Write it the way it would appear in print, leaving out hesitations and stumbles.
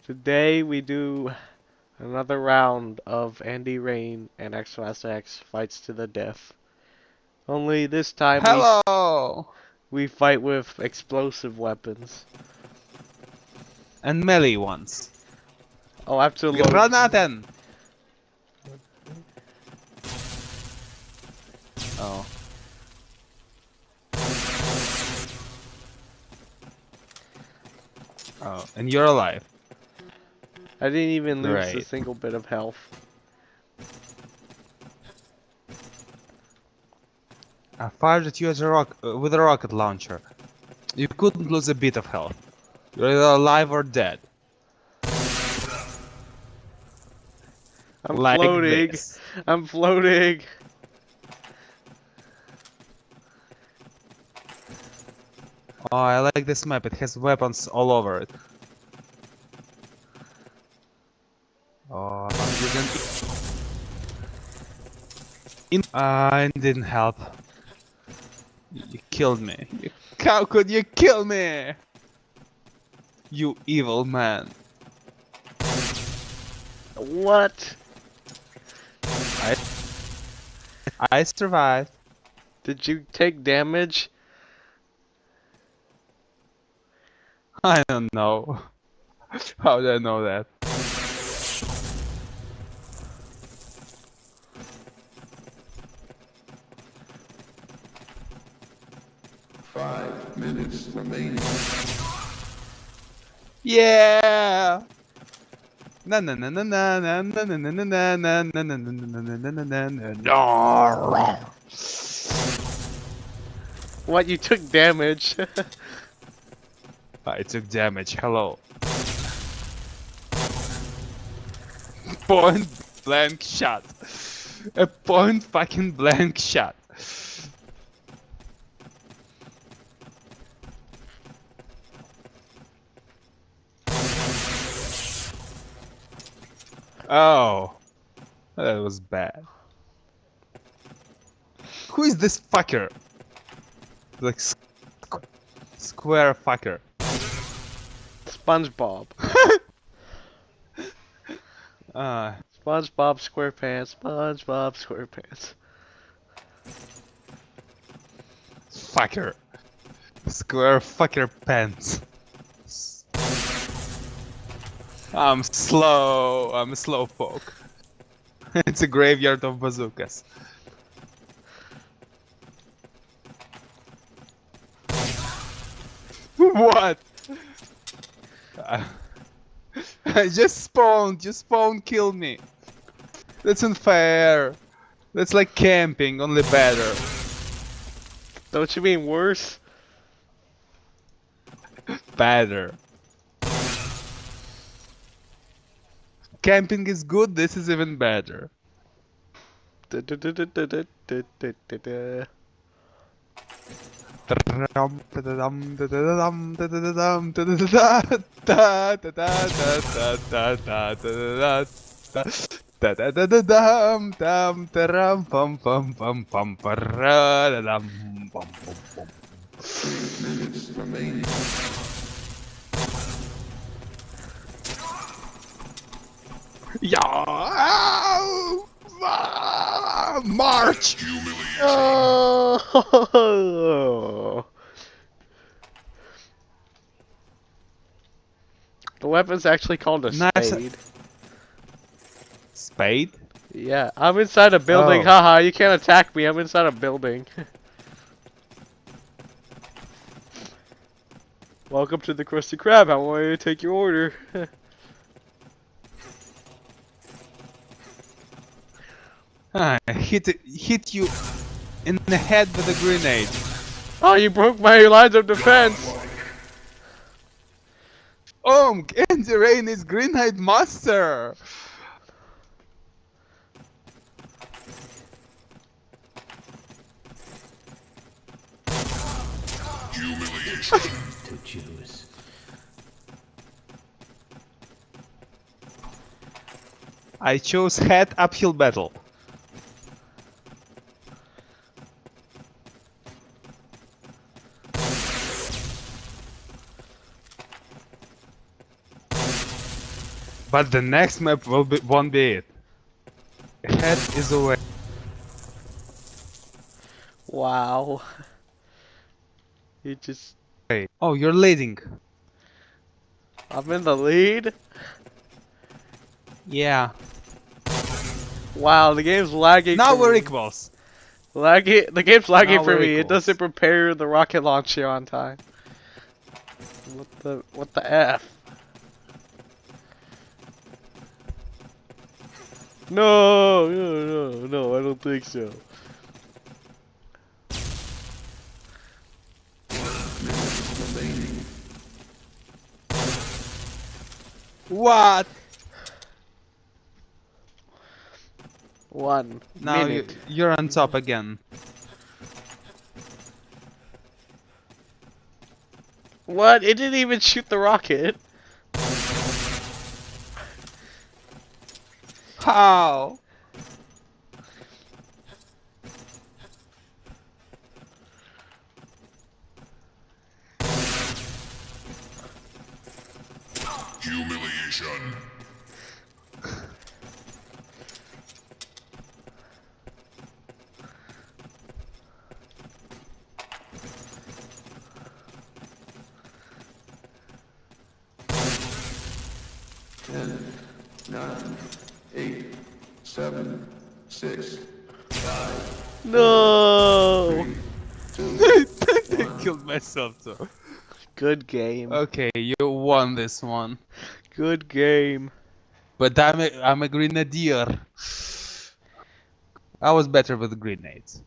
Today we do another round of Andy Rain and XthemastaX fights to the death. Only this time Hello! we fight with explosive weapons. And melee ones. Oh, absolutely. Granaten! Oh. Oh, and you're alive. I didn't even lose a Great. single bit of health. I fired at you as with a rocket launcher. You couldn't lose a bit of health. You're either alive or dead. I'm Like floating. this. I'm floating. Oh, I like this map. It has weapons all over it. Oh, it didn't help. You killed me. How could you kill me? You evil man. What? I survived. Did you take damage? I don't know. How did I know that? Five minutes remaining. Yeah. Na na na na na na na na na na na na na na na na na na. What, you took damage? I took damage. Hello. Point blank shot. A point fucking blank shot. Oh, that was bad. Who is this fucker? Like square fucker. SpongeBob. SpongeBob SquarePants. SpongeBob SquarePants. Fucker. Square fucker pants. I'm slow. I'm a slowpoke. It's a graveyard of bazookas. What? I just spawned. Just spawned. Kill me. That's unfair. That's like camping, only better. Don't you mean worse? Better. Camping is good. This is even better. Minutes remaining. Yeah! March! Oh. The weapon's actually called a Nice. spade. Spade? Yeah, I'm inside a building. Oh. Haha, you can't attack me. I'm inside a building. Welcome to the Krusty Krab. How may I take your order? I hit you in the head with a grenade. Oh, you broke my lines of defense. Oh, Andy Rain is Green-Eyed Master! To choose. I chose head uphill battle. But the next map won't be it. Head is away. Wow. You just... Oh, you're leading. I'm in the lead? Yeah. Wow, the game's lagging Now for we're me. equals. The game's lagging Now for we're me. It equals. doesn't prepare the rocket launcher on time. What the F? No, I don't think so. Remaining. What? One Now minute. you're on top again. What? It didn't even shoot the rocket. How? Humiliation. Ten, nine, 8, 7, 6, 5, No. 3, 2, I killed myself too. Good game. Okay, you won this one. Good game. But I'm a grenadier. I was better with grenades.